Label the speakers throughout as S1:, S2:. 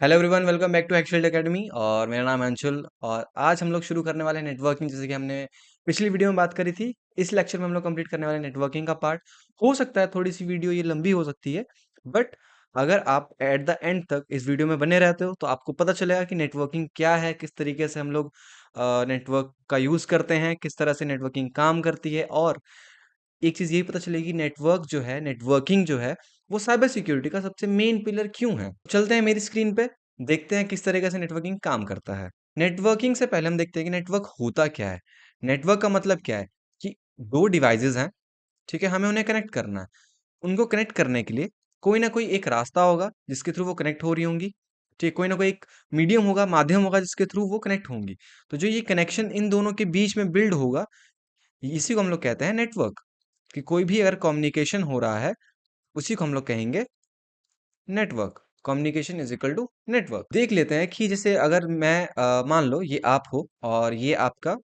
S1: Hello everyone, welcome back to Excel Academy. और मेरा नाम है अंशुल और आज हम लोग शुरू करने वाले हैं नेटवर्किंग। जैसे कि हमने पिछली वीडियो में बात करी थी, इस लेक्चर में हम लोग कंप्लीट करने वाले हैं नेटवर्किंग का पार्ट। हो सकता है थोड़ी सी वीडियो ये लंबी हो सकती है, बट अगर आप एट द एंड तक इस वीडियो में बने रहते हो तो आपको पता चलेगा कि नेटवर्किंग क्या है, किस तरीके से हम लोग नेटवर्क का यूज़ करते हैं, किस तरह से नेटवर्किंग काम करती है। और एक चीज़ यही पता चलेगी, नेटवर्क जो है, नेटवर्किंग जो है, वो साइबर सिक्योरिटी का सबसे मेन पिलर क्यों है। चलते हैं मेरी स्क्रीन पे, देखते हैं किस तरीके से नेटवर्किंग काम करता है। नेटवर्किंग से पहले हम देखते हैं कि नेटवर्क होता क्या है। नेटवर्क का मतलब क्या है कि दो डिवाइसेस हैं, ठीक है, हमें उन्हें कनेक्ट करना है। उनको कनेक्ट करने के लिए कोई ना कोई एक रास्ता होगा जिसके थ्रू वो कनेक्ट हो रही होंगी, ठीक, कोई ना कोई एक मीडियम होगा, माध्यम होगा जिसके थ्रू वो कनेक्ट होंगी। तो जो ये कनेक्शन इन दोनों के बीच में बिल्ड होगा, इसी को हम लोग कहते हैं नेटवर्क। कि कोई भी अगर कम्युनिकेशन हो रहा है, उसी को हम लोग कहेंगे network. Communication is equal to network. देख लेते हैं कि जैसे अगर मैं मान लो ये आप हो और ये आपका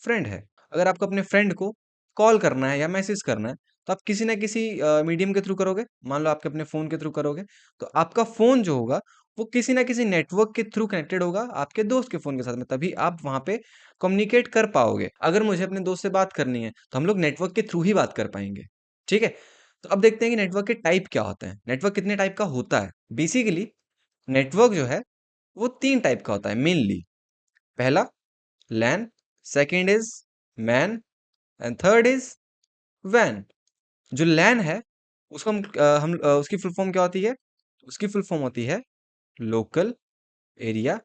S1: फ्रेंड है। अगर आपको अपने फ्रेंड को कॉल करना है या मैसेज करना है, तो आप किसी ना किसी मीडियम के थ्रू करोगे। मान लो आपके अपने फ़ोन के थ्रू करोगे, तो आपका फ़ोन जो होगा वो किसी ना किसी नेटवर्क के थ्रू कनेक्टेड होगा आपके दोस्त के फ़ोन के साथ में, तभी आप वहाँ पे कम्युनिकेट कर पाओगे। अगर मुझे अपने दोस्त से बात करनी है, तो हम लोग नेटवर्क के थ्रू ही बात कर पाएँगे, ठीक है? तो अब देखते हैं कि नेटवर्क के टाइप क्या होते हैं। नेटवर्क कितने टाइप का होता है? बेसिकली नेटवर्क जो है वो 3 टाइप का होता है मेनली। पहला LAN, second is MAN and third is वैन। जो लैन है उसको उसकी फुल फॉर्म क्या होती है? उसकी फुल फॉर्म होती है लोकल एरिया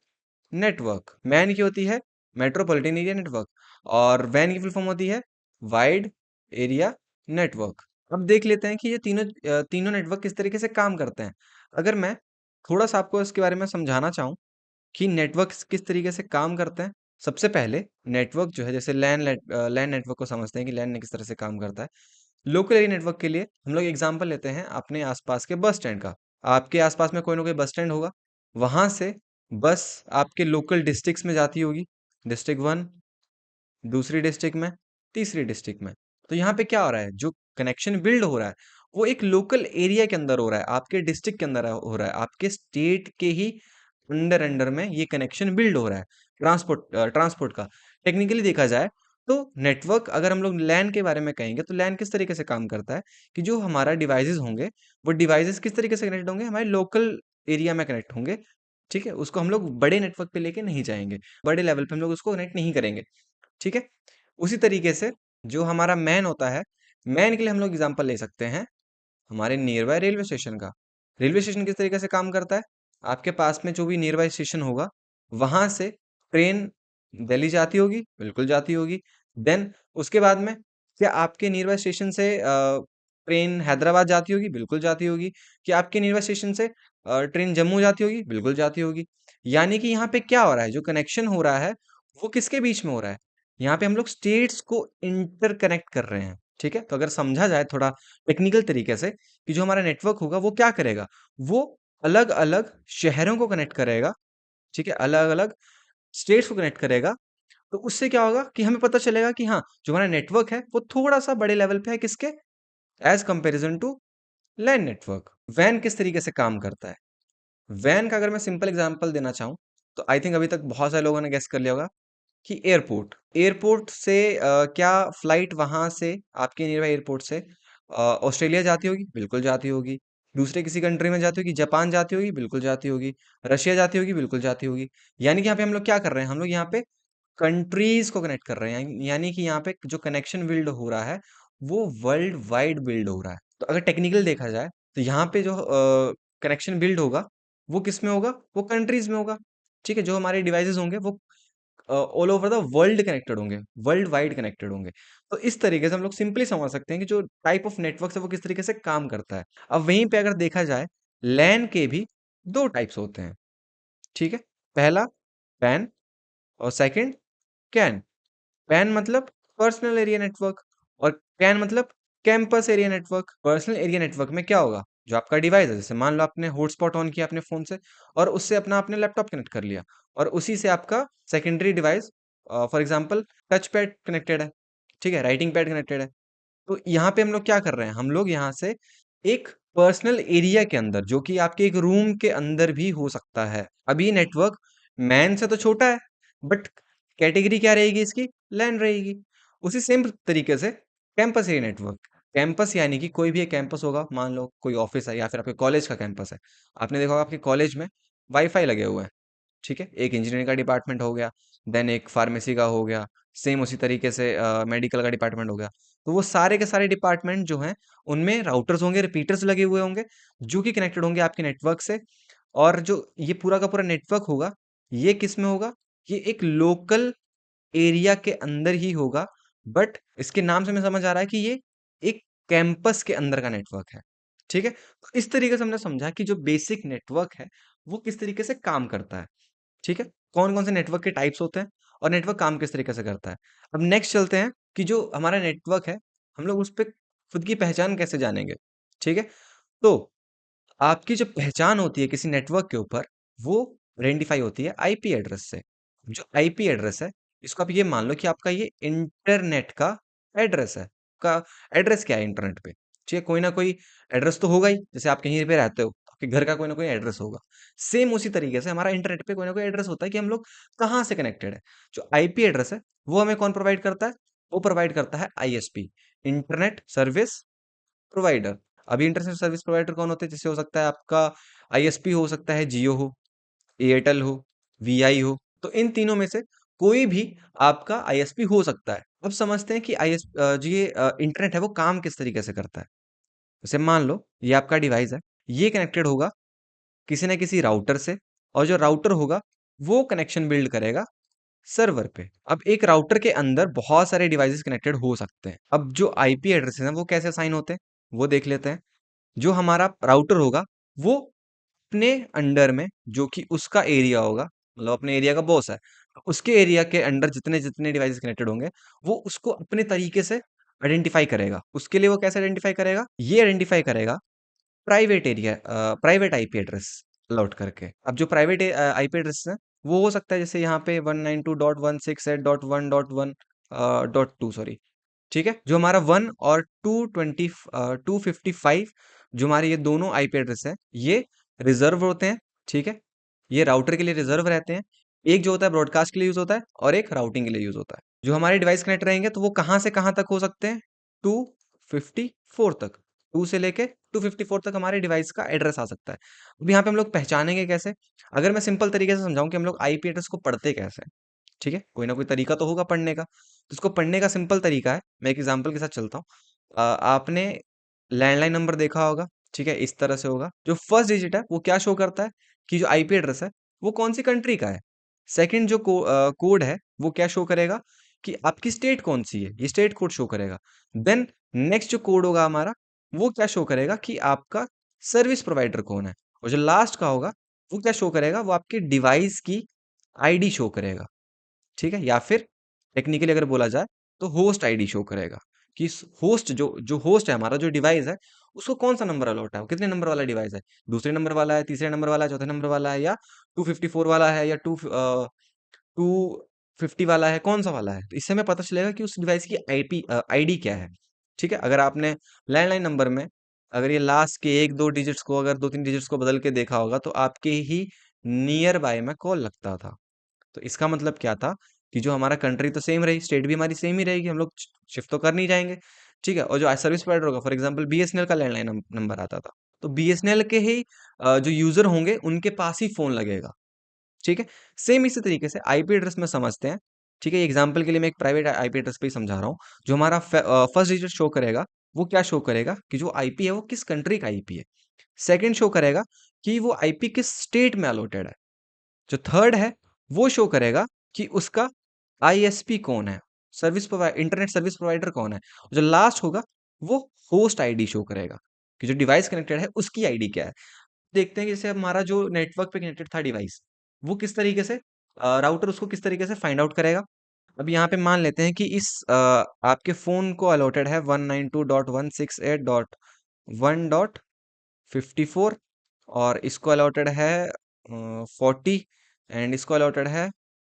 S1: नेटवर्क। मैन की होती है मेट्रोपॉलिटन एरिया नेटवर्क। और वैन की फुल फॉर्म होती है वाइड एरिया नेटवर्क। अब देख लेते हैं कि ये तीनों नेटवर्क किस तरीके से काम करते हैं। अगर मैं थोड़ा सा आपको इसके बारे में समझाना चाहूँ कि नेटवर्क्स किस तरीके से काम करते हैं। सबसे पहले नेटवर्क जो है, जैसे लैन नेटवर्क को समझते हैं कि लैन किस तरह से काम करता है। लोकल एरिया नेटवर्क के लिए हम लोग एग्जांपल लेते हैं अपने आसपास के बस स्टैंड का। आपके आसपास में कोई ना कोई बस स्टैंड होगा, वहां से बस आपके लोकल डिस्ट्रिक्ट्स में जाती होगी। डिस्ट्रिक्ट वन, दूसरी डिस्ट्रिक्ट में, तीसरी डिस्ट्रिक्ट में। तो यहाँ पे क्या हो रहा है, जो कनेक्शन बिल्ड हो रहा है वो एक लोकल एरिया के अंदर हो रहा है, आपके डिस्ट्रिक्ट के अंदर हो रहा है, आपके स्टेट के ही अंडर अंडर में ये कनेक्शन बिल्ड हो रहा है। ट्रांसपोर्ट का टेक्निकली देखा जाए तो नेटवर्क, अगर हम लोग लैन के बारे में कहेंगे तो लैन किस तरीके से काम करता है कि जो हमारा डिवाइसेस होंगे, वो डिवाइसेस किस तरीके से कनेक्ट होंगे, हमारे लोकल एरिया में कनेक्ट होंगे, ठीक है। उसको हम लोग बड़े नेटवर्क पे लेके नहीं जाएंगे, बड़े लेवल पे हम लोग उसको कनेक्ट नहीं करेंगे, ठीक है। उसी तरीके से जो हमारा मैन होता है, मैन के लिए हम लोग एग्जांपल ले सकते हैं हमारे नियर बाय रेलवे स्टेशन का। रेलवे स्टेशन किस तरीके से काम करता है, आपके पास में जो भी नियर बाय स्टेशन होगा, वहां से ट्रेन दिल्ली जाती होगी, बिल्कुल जाती होगी। देन उसके बाद में क्या आपके नियर बाय स्टेशन से ट्रेन हैदराबाद जाती होगी, बिल्कुल जाती होगी। क्या आपके नियर बाय स्टेशन से ट्रेन जम्मू जाती होगी, बिल्कुल जाती होगी। यानी कि यहाँ पे क्या हो रहा है, जो कनेक्शन हो रहा है वो किसके बीच में हो रहा है, यहाँ पे हम लोग स्टेट्स को इंटरकनेक्ट कर रहे हैं, ठीक है। तो अगर समझा जाए थोड़ा टेक्निकल तरीके से कि जो हमारा नेटवर्क होगा वो क्या करेगा, वो अलग अलग शहरों को कनेक्ट करेगा, ठीक है, अलग अलग स्टेट्स को कनेक्ट करेगा। तो उससे क्या होगा कि हमें पता चलेगा कि हाँ, जो हमारा नेटवर्क है वो थोड़ा सा बड़े लेवल पे है, किसके as comparison to LAN network. वैन किस तरीके से काम करता है, वैन का अगर मैं सिंपल एग्जांपल देना चाहूँ, तो आई थिंक अभी तक बहुत सारे लोगों ने गेस कर लिया होगा कि एयरपोर्ट। एयरपोर्ट से क्या फ्लाइट वहां से आपके नियर बाई एयरपोर्ट से ऑस्ट्रेलिया जाती होगी, बिल्कुल जाती होगी। दूसरे किसी कंट्री में जाती होगी, जापान जाती होगी, बिल्कुल जाती होगी। रशिया जाती होगी, बिल्कुल जाती होगी। यानी कि यहाँ पे हम लोग क्या कर रहे हैं, हम लोग यहाँ पे कंट्रीज को कनेक्ट कर रहे हैं। यानी कि यहाँ पे जो कनेक्शन बिल्ड हो रहा है वो वर्ल्ड वाइड बिल्ड हो रहा है। तो अगर टेक्निकल देखा जाए तो यहाँ पे जो कनेक्शन बिल्ड होगा वो किस में होगा, वो कंट्रीज में होगा, ठीक है। जो हमारे डिवाइसेस होंगे वो all over the world connected होंगे, वर्ल्ड वाइड कनेक्टेड होंगे। तो इस तरीके से हम लोग सिंपली समझ सकते हैं कि जो टाइप ऑफ नेटवर्क है वो किस तरीके से काम करता है। अब वहीं पे अगर देखा जाए, लैन के भी दो टाइप्स होते हैं, ठीक है। पहला पैन और सेकंड कैन। पैन मतलब पर्सनल एरिया नेटवर्क और कैन मतलब campus area network. Personal area network में क्या होगा, जो आपका डिवाइस है, जैसे मान लो आपने हॉटस्पॉट ऑन किया अपने फोन से और उससे अपना आपने लैपटॉप कनेक्ट कर लिया और उसी से आपका secondary device, for example touch pad connected है, ठीक है, राइटिंग पैड कनेक्टेड है। तो यहाँ पे हम लोग क्या कर रहे हैं, हम लोग यहाँ से एक पर्सनल एरिया के अंदर, जो कि आपके एक रूम के अंदर भी हो सकता है। अब ये नेटवर्क मैन से तो छोटा है, बट कैटेगरी क्या रहेगी इसकी? लैन रहेगी। उसी सेम तरीके से कैंपस एरिया नेटवर्क, कैंपस यानी कि कोई भी एक कैंपस होगा, मान लो कोई ऑफिस है या फिर आपके कॉलेज का कैंपस है। आपने देखा होगा आपके कॉलेज में वाईफाई लगे हुए हैं, ठीक है? एक इंजीनियरिंग का डिपार्टमेंट हो गया, देन एक फार्मेसी का हो गया, सेम उसी तरीके से मेडिकल का डिपार्टमेंट हो गया। तो वो सारे के सारे डिपार्टमेंट जो हैं, उनमें राउटर्स होंगे, रिपीटर्स लगे हुए होंगे, जो कि कनेक्टेड होंगे आपके नेटवर्क से। और जो ये पूरा का पूरा नेटवर्क होगा, ये किस में होगा? ये एक लोकल एरिया के अंदर ही होगा, बट इसके नाम से हमें समझ आ रहा है कि ये एक कैंपस के अंदर का नेटवर्क है, ठीक है? तो इस तरीके से हमने समझा कि जो बेसिक नेटवर्क है, वो किस तरीके से काम करता है। ठीक है? कौन-कौन से नेटवर्क के टाइप्स होते हैं और नेटवर्क काम किस तरीके से करता है। अब नेक्स्ट चलते हैं कि जो हमारा नेटवर्क है, हम लोग उस पे खुद की पहचान कैसे जानेंगे, ठीक है? तो आपकी जो पहचान होती है किसी नेटवर्क के ऊपर, वो आइडेंटिफ़ाई होती है आईपी एड्रेस से। जो आईपी एड्रेस है, इसको आप ये मान लो कि आपका ये इंटरनेट का एड्रेस है। का एड्रेस क्या है इंटरनेट पे? ठीक है, कोई ना कोई एड्रेस तो होगा ही, जैसे आप कहीं पे रहते हो, आपके घर का कोई ना कोई एड्रेस होगा। सेम उसी तरीके से हमारा इंटरनेट पे कोई ना कोई एड्रेस होता है कि हम लोग कहाँ से कनेक्टेड है। जो आईपी एड्रेस है, वो हमें कौन प्रोवाइड करता है? वो प्रोवाइड करता है आईएसपी, इंटरनेट सर्विस प्रोवाइडर। अभी इंटरनेट सर्विस प्रोवाइडर कौन होते हैं? जैसे हो सकता है आपका आईएसपी हो सकता है, जियो हो, एयरटेल हो, वीआई हो। तो इन तीनों में से कोई भी आपका आईएसपी हो सकता है। अब समझते हैं कि जो ये इंटरनेट है वो काम किस तरीके से करता है। जैसे मान लो ये आपका डिवाइस है, ये कनेक्टेड होगा किसी न किसी राउटर से, और जो राउटर होगा वो कनेक्शन बिल्ड करेगा सर्वर पे। अब एक राउटर के अंदर बहुत सारे डिवाइसेस कनेक्टेड हो सकते हैं। अब जो आईपी एड्रेसेस हैं वो कैसे असाइन होते हैं, वो देख लेते हैं। जो हमारा राउटर होगा, वो अपने अंडर में, जो कि उसका एरिया होगा, मतलब अपने एरिया का बॉस है, तो उसके एरिया के अंडर जितने जितने डिवाइसेस कनेक्टेड होंगे, वो उसको अपने तरीके से आइडेंटिफाई करेगा। उसके लिए वो कैसे आइडेंटिफाई करेगा? ये आइडेंटिफाई करेगा private area, private IP address allot करके। अब जो प्राइवेट आईपी एड्रेस है, वो हो सकता है जैसे यहाँ पे 192.168.1.1.2, सॉरी, ठीक है? जो हमारा 1 और 255, जो हमारे ये दोनों आईपी एड्रेस हैं, ये रिजर्व होते हैं, ठीक है? ये राउटर के लिए रिजर्व रहते हैं। एक जो होता है ब्रॉडकास्ट के लिए यूज होता है और एक राउटिंग के लिए यूज होता है। जो हमारे डिवाइस कनेक्ट रहेंगे तो वो कहाँ से कहाँ तक हो सकते हैं? 254 तक। 2 से लेके 254 तक हमारे डिवाइस का एड्रेस आ सकता है। अब यहाँ पे हम लोग पहचानेंगे कैसे? अगर मैं सिंपल तरीके से समझाऊं कि हम लोग आईपी एड्रेस को पढ़ते कैसे हैं, ठीक है? कोई ना कोई तरीका तो होगा पढ़ने का। तो इसको पढ़ने का सिंपल तरीका है, मैं एक एग्जांपल के साथ चलता हूँ। आपने लैंडलाइन नंबर देखा होगा, ठीक है? इस तरह से होगा। जो फर्स्ट डिजिट है वो क्या शो करता है? कि जो आईपी एड्रेस है वो कौन सी कंट्री का है। सेकंड जो कोड है वो क्या शो करेगा? कि आपकी स्टेट कौन सी है, ये स्टेट कोड शो करेगा। देन नेक्स्ट जो कोड होगा हमारा, वो क्या शो करेगा? कि आपका सर्विस प्रोवाइडर कौन है। और जो लास्ट का होगा, वो क्या शो करेगा? वो आपके डिवाइस की आईडी शो करेगा, ठीक है? या फिर टेक्निकली अगर बोला जाए तो होस्ट आईडी शो करेगा कि होस्ट, जो जो होस्ट है हमारा, जो डिवाइस है, उसको कौन सा नंबर अलॉट है, वो कितने नंबर वाला डिवाइस है, दूसरे नंबर वाला है, तीसरे नंबर वाला है, चौथे नंबर वाला है, या 254 वाला है, या 250 वाला है, कौन सा वाला है। तो इससे हमें पता चलेगा कि उस डिवाइस की आईपी आईडी क्या है, ठीक है? अगर आपने लैंडलाइन नंबर में अगर ये लास्ट के एक दो डिजिट्स को, अगर दो तीन डिजिट्स को बदल के देखा होगा, तो आपके ही नियर बाय में कॉल लगता था। तो इसका मतलब क्या था? कि जो हमारा कंट्री तो सेम रही, स्टेट भी हमारी सेम ही रहेगी, हम लोग शिफ्ट तो कर नहीं जाएंगे, ठीक है? और जो सर्विस प्रोवाइडर होगा, फॉर एग्जांपल बीएसएनएल का लैंडलाइन नंबर आता था, तो बीएसएनएल के ही जो यूजर होंगे उनके पास ही फोन लगेगा, ठीक है? सेम इसी तरीके से आईपी एड्रेस में समझते हैं, ठीक है? एग्जाम्पल के लिए मैं एक प्राइवेट आईपी एड्रेस पे ही समझा रहा हूँ। जो हमारा फर्स्ट डिजिट शो करेगा, वो क्या शो करेगा? कि जो आईपी है वो किस कंट्री का आईपी है। सेकंड शो करेगा कि वो आईपी किस स्टेट में अलॉटेड है। जो थर्ड है, वो शो करेगा कि उसका आईएसपी कौन है, service provider, internet service provider कौन है। जो लास्ट होगा, वो होस्ट आईडी शो करेगा कि जो डिवाइस कनेक्टेड है उसकी आईडी क्या है। देखते हैं कि जैसे हमारा जो नेटवर्क पे कनेक्टेड था डिवाइस, वो किस तरीके से राउटर उसको किस तरीके से फाइंड आउट करेगा। अब यहाँ पे मान लेते हैं कि इस आपके फोन को अलॉटेड है 192.168.1.54, और इसको अलॉटेड है 40, एंड इसको अलॉटेड है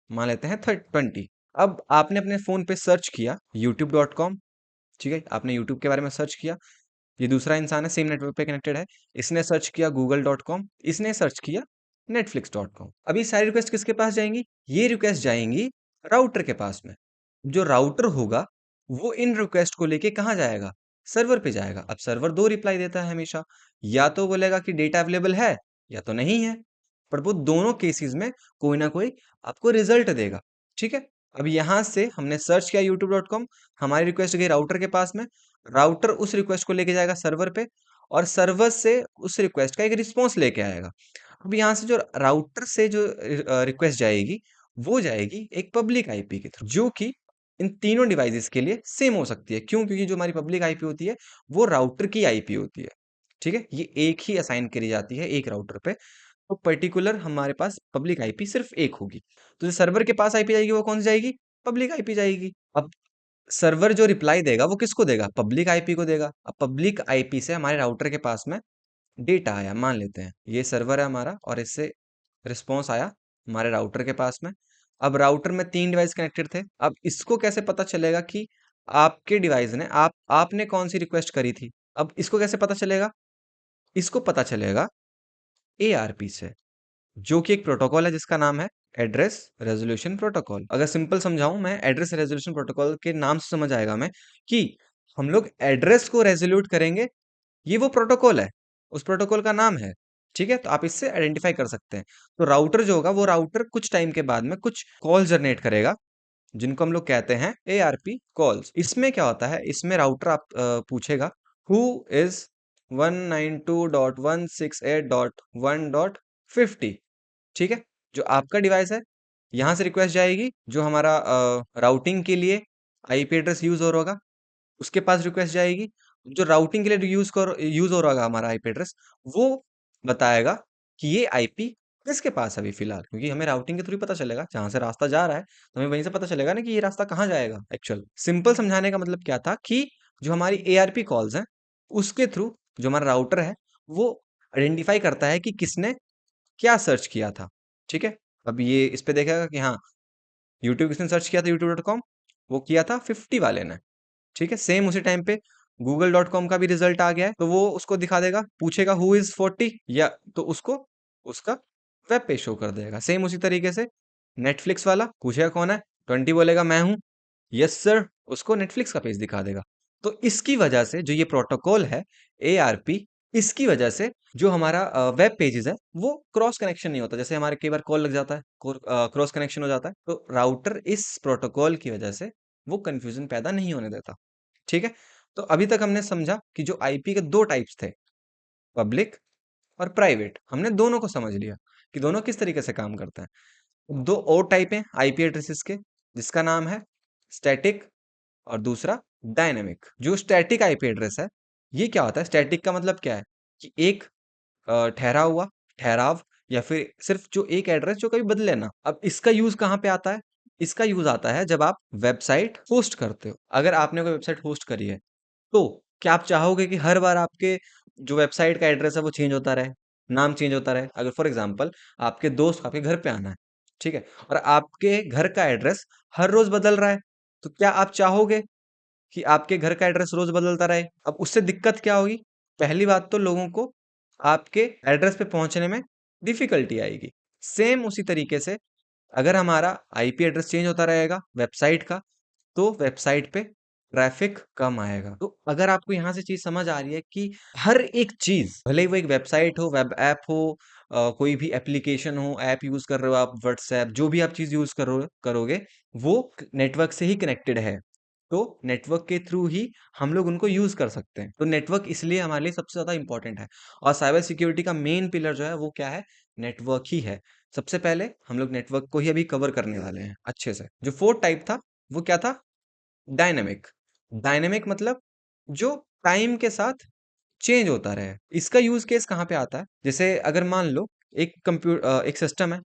S1: मान लेते हैं 20। अब आपने अपने फोन पे सर्च किया youtube.com, ठीक है? आपने यूट्यूब के बारे में सर्च किया, ये दूसरा इंसान है, सेम नेटवर्क पे कनेक्टेड है। इसने सर्च किया google.com, इसने सर्च किया netflix.com। अब ये सारी रिक्वेस्ट किसके पास जाएंगी? ये रिक्वेस्ट जाएंगी राउटर के पास में। जो राउटर होगा वो इन रिक्वेस्ट को लेके कहाँ जाएगा? सर्वर पे जाएगा। अब सर्वर दो रिप्लाई देता है हमेशा, या तो बोलेगा कि डेटा अवेलेबल है या तो नहीं है, पर वो दोनों केसेस में कोई ना कोई आपको रिजल्ट देगा। ठीक है, अब यहां से हमने सर्च किया youtube.com, हमारी रिक्वेस्ट गई राउटर के पास में, राउटर उस रिक्वेस्ट को लेके जाएगा सर्वर पे, और सर्वर से उस रिक्वेस्ट का एक रिस्पॉन्स लेके आएगा। अब यहाँ से जो राउटर से जो रिक्वेस्ट जाएगी वो जाएगी एक पब्लिक आईपी के थ्रू, जो कि इन तीनों डिवाइसेस के लिए सेम हो सकती है। क्यों? क्योंकि जो हमारी पब्लिक आईपी होती है वो राउटर की आईपी होती है। ठीक है, ये एक ही असाइन करी जाती है एक राउटर पे, तो पर्टिकुलर हमारे पास पब्लिक आईपी सिर्फ एक होगी। तो जो सर्वर के पास आईपी जाएगी वो कौन सी जाएगी? पब्लिक आईपी जाएगी। अब सर्वर जो रिप्लाई देगा वो किसको देगा? पब्लिक आईपी को देगा। अब पब्लिक आईपी से हमारे राउटर के पास में डेटा आया, मान लेते हैं ये सर्वर है हमारा, और इससे रिस्पॉन्स आया हमारे राउटर के पास में। अब राउटर में 3 डिवाइस कनेक्टेड थे। अब इसको कैसे पता चलेगा कि आपके डिवाइस ने आपने कौन सी रिक्वेस्ट करी थी? अब इसको कैसे पता चलेगा? इसको पता चलेगा एआरपी से, जो कि एक प्रोटोकॉल है जिसका नाम है एड्रेस रेजोल्यूशन प्रोटोकॉल। अगर सिंपल समझाऊं मैं, एड्रेस रेजोल्यूशन प्रोटोकॉल के नाम से समझ आएगा मैं कि हम लोग एड्रेस को रेजोल्यूट करेंगे, ये वो प्रोटोकॉल है, उस प्रोटोकॉल का नाम है। ठीक है, तो आप इससे आइडेंटिफाई कर सकते हैं। तो राउटर जो होगा वो राउटर कुछ टाइम के बाद में कुछ कॉल जनरेट करेगा, जिनको हम लोग कहते हैं एआरपी कॉल्स। इसमें क्या होता है, इसमें राउटर आप पूछेगा हु इज 192.168.1.50। ठीक है, जो आपका डिवाइस है, यहां से रिक्वेस्ट जाएगी, जो हमारा राउटिंग के लिए आईपी एड्रेस यूज हो रहा होगा उसके पास रिक्वेस्ट जाएगी। जो राउटिंग के लिए यूज हो रहा होगा हमारा आईपी एड्रेस, वो बताएगा कि ये आईपी किसके पास है अभी फिलहाल, क्योंकि हमें राउटिंग के थ्रू ही पता चलेगा जहां से रास्ता जा रहा है, तो हमें वहीं से पता चलेगा ना कि ये रास्ता कहाँ जाएगा। एक्चुअल सिंपल समझाने का मतलब क्या था कि जो हमारी एआरपी कॉल्स हैं उसके थ्रू जो हमारा राउटर है वो आइडेंटिफाई करता है कि किसने क्या सर्च किया था। ठीक है, अब ये इस पे देखेगा कि हाँ, यूट्यूब किसने सर्च किया था, youtube.com, वो किया था 50 वाले ने। ठीक है, सेम उसी टाइम पे google.com का भी रिजल्ट आ गया है, तो वो उसको दिखा देगा, पूछेगा हु इज 40, या तो उसको उसका वेब पेज शो कर देगा। सेम उसी तरीके से नेटफ्लिक्स वाला पूछेगा कौन है, 20 बोलेगा मैं हूं, यस सर, उसको नेटफ्लिक्स का पेज दिखा देगा। तो इसकी वजह से जो ये प्रोटोकॉल है एआरपी, इसकी वजह से जो हमारा वेब पेजेस है वो क्रॉस कनेक्शन नहीं होता। जैसे हमारे कई बार कॉल लग जाता है, क्रॉस कनेक्शन हो जाता है, तो राउटर इस प्रोटोकॉल की वजह से वो कंफ्यूजन पैदा नहीं होने देता। ठीक है, तो अभी तक हमने समझा कि जो आईपी के दो टाइप्स थे, पब्लिक और प्राइवेट, हमने दोनों को समझ लिया कि दोनों किस तरीके से काम करते हैं। दो और टाइप हैं आईपी एड्रेसेस के, जिसका नाम है स्टैटिक और दूसरा डायनेमिक। जो स्टैटिक आईपी एड्रेस है, ये क्या होता है? स्टैटिक का मतलब क्या है कि एक ठहरा हुआ, ठहराव, या फिर सिर्फ जो एक एड्रेस जो कभी बदले ना। अब इसका यूज कहाँ पे आता है? इसका यूज आता है जब आप वेबसाइट होस्ट करते हो। अगर आपने कोई वेबसाइट होस्ट करी है, तो क्या आप चाहोगे कि हर बार आपके जो वेबसाइट का एड्रेस है वो चेंज होता रहे, नाम चेंज होता रहे? अगर फॉर एग्जांपल आपके दोस्त को आपके घर पे आना है, ठीक है, और आपके घर का एड्रेस हर रोज बदल रहा है, तो क्या आप चाहोगे कि आपके घर का एड्रेस रोज बदलता रहे? अब उससे दिक्कत क्या होगी? पहली बात तो लोगों को आपके एड्रेस पे पहुंचने में डिफिकल्टी आएगी। सेम उसी तरीके से अगर हमारा आईपी एड्रेस चेंज होता रहेगा वेबसाइट का, तो वेबसाइट पे ट्रैफिक कम आएगा। तो अगर आपको यहाँ से चीज समझ आ रही है कि हर एक चीज, भले ही वो एक वेबसाइट हो, वेब ऐप हो, कोई भी एप्लीकेशन हो, ऐप यूज कर रहे हो आप, व्हाट्सएप, जो भी आप चीज यूज करोगे, वो नेटवर्क से ही कनेक्टेड है। तो नेटवर्क के थ्रू ही हम लोग उनको यूज कर सकते हैं। तो नेटवर्क इसलिए हमारे लिए सबसे ज्यादा इंपॉर्टेंट है। और साइबर सिक्योरिटी का मेन पिलर जो है वो क्या है? नेटवर्क ही है। सबसे पहले हम लोग नेटवर्क को ही अभी कवर करने वाले हैं अच्छे से। जो फोर्थ टाइप था वो क्या था? डायनेमिक। डायनेमिक मतलब जो टाइम के साथ चेंज होता रहे। इसका यूज केस कहाँ पे आता है? जैसे अगर मान लो एक सिस्टम है,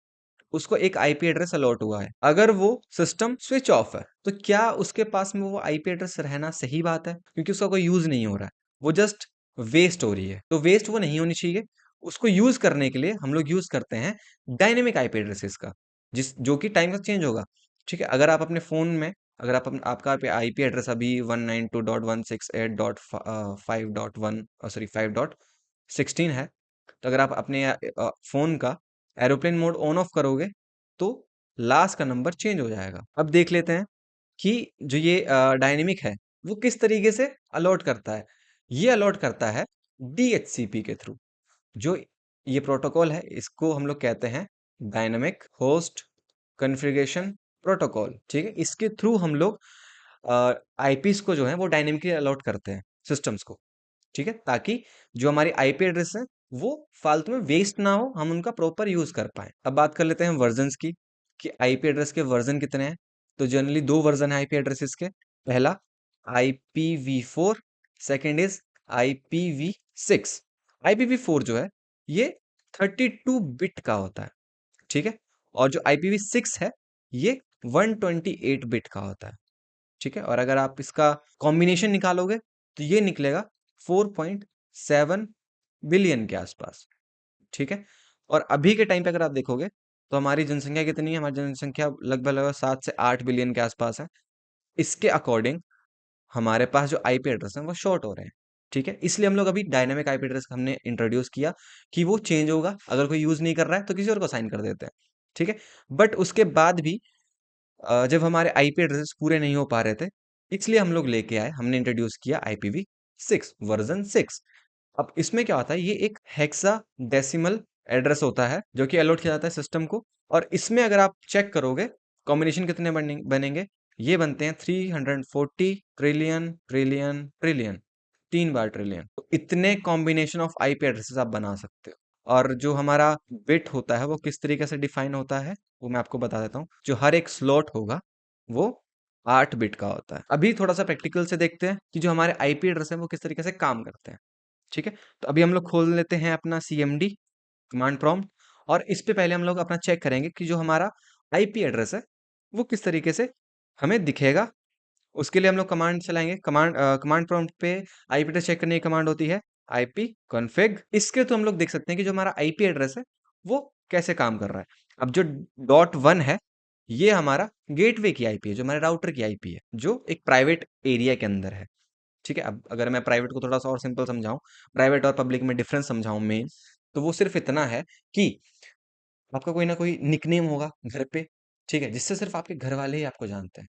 S1: उसको एक आईपी एड्रेस अलॉट हुआ है। अगर वो सिस्टम स्विच ऑफ है, तो क्या उसके पास में वो आईपी एड्रेस रहना सही बात है? क्योंकि उसका कोई यूज नहीं हो रहा है, वो जस्ट वेस्ट हो रही है। तो वेस्ट वो नहीं होनी चाहिए। उसको यूज करने के लिए हम लोग यूज करते हैं डायनेमिक आईपी एड्रेसेस का, जिस जो कि टाइम का चेंज होगा। ठीक है, अगर आप अपने फोन में अगर आपका आईपी एड्रेस अभी 192.168.5.1 सॉरी 5.16 है, तो अगर आप अपने फोन का एरोप्लेन मोड ऑन ऑफ करोगे तो लास्ट का नंबर चेंज हो जाएगा। अब देख लेते हैं कि जो ये डायनेमिक है वो किस तरीके से अलॉट करता है। ये अलॉट करता है डीएचसीपी के थ्रू। जो ये प्रोटोकॉल है इसको हम लोग कहते हैं डायनेमिक होस्ट कॉन्फ़िगरेशन प्रोटोकॉल। ठीक है, इसके थ्रू हम लोग आईपीस को जो है वो डायनेमिकली अलॉट करते हैं सिस्टम्स को। ठीक है, ताकि जो हमारी आईपी एड्रेस है वो फालतू में वेस्ट ना हो, हम उनका प्रॉपर यूज कर पाए। अब बात कर लेते हैं वर्जन्स की कि आईपी एड्रेस के वर्जन कितने हैं। तो जनरली दो वर्जन है आईपी एड्रेसेस के। पहला IPv4, second is IPv6। IPv4 जो है ये 32 बिट का होता है। ठीक है, और जो IPv6 है ये 128 बिट का होता है। ठीक है, और अगर आप इसका कॉम्बिनेशन निकालोगे तो ये निकलेगा 4.7 बिलियन के आसपास। ठीक है, और अभी के टाइम पे अगर आप देखोगे तो हमारी जनसंख्या कितनी है, हमारी जनसंख्या लगभग लगभग 7 से 8 बिलियन के आसपास है। इसके अकॉर्डिंग हमारे पास जो आईपी एड्रेस है वो शॉर्ट हो रहे हैं। ठीक है, इसलिए हम लोग अभी डायनामिक आईपी एड्रेस हमने इंट्रोड्यूस किया कि वो चेंज होगा, अगर कोई यूज नहीं कर रहा है तो किसी और को साइन कर देते हैं। ठीक है, बट उसके बाद भी जब हमारे आईपी एड्रेसेस पूरे नहीं हो पा रहे थे, इसलिए हम लोग लेके आए, हमने इंट्रोड्यूस किया IPv6 वर्जन 6। अब इसमें क्या होता है, ये एक हेक्सा डेसिमल एड्रेस होता है जो कि अलॉट किया जाता है सिस्टम को। और इसमें अगर आप चेक करोगे कॉम्बिनेशन कितने बनेंगे, ये बनते हैं 340 ट्रिलियन ट्रिलियन ट्रिलियन, 3 बार ट्रिलियन। तो इतने कॉम्बिनेशन ऑफ आईपी एड्रेसेस आप बना सकते हो। और जो हमारा बिट होता है वो किस तरीके से डिफाइन होता है वो मैं आपको बता देता हूँ। जो हर एक स्लॉट होगा वो 8 बिट का होता है। अभी थोड़ा सा प्रैक्टिकल से देखते हैं कि जो हमारे आईपी एड्रेस है वो किस तरीके से काम करते हैं। ठीक है, तो अभी हम लोग खोल लेते हैं अपना CMD कमांड प्रॉम्प्ट, और इस पे पहले हम लोग अपना चेक करेंगे कि जो हमारा आईपी एड्रेस है वो किस तरीके से हमें दिखेगा। उसके लिए हम लोग कमांड चलाएंगे। कमांड प्रॉम्प्ट पे आईपी एड्रेस चेक करने की कमांड होती है IP config। इसके तो हम लोग देख सकते हैं कि जो हमारा आईपी एड्रेस है वो कैसे काम कर रहा है। अब जो .1 है ये हमारा गेटवे की आईपी है, जो हमारे राउटर की आईपी है, जो एक प्राइवेट एरिया के अंदर है। ठीक है, अब अगर मैं प्राइवेट को थोड़ा सा और सिंपल समझाऊं, प्राइवेट और पब्लिक में डिफरेंस समझाऊं मेन, तो वो सिर्फ इतना है कि आपका कोई ना कोई निकनेम होगा घर पे। ठीक है, जिससे सिर्फ आपके घर वाले ही आपको जानते हैं।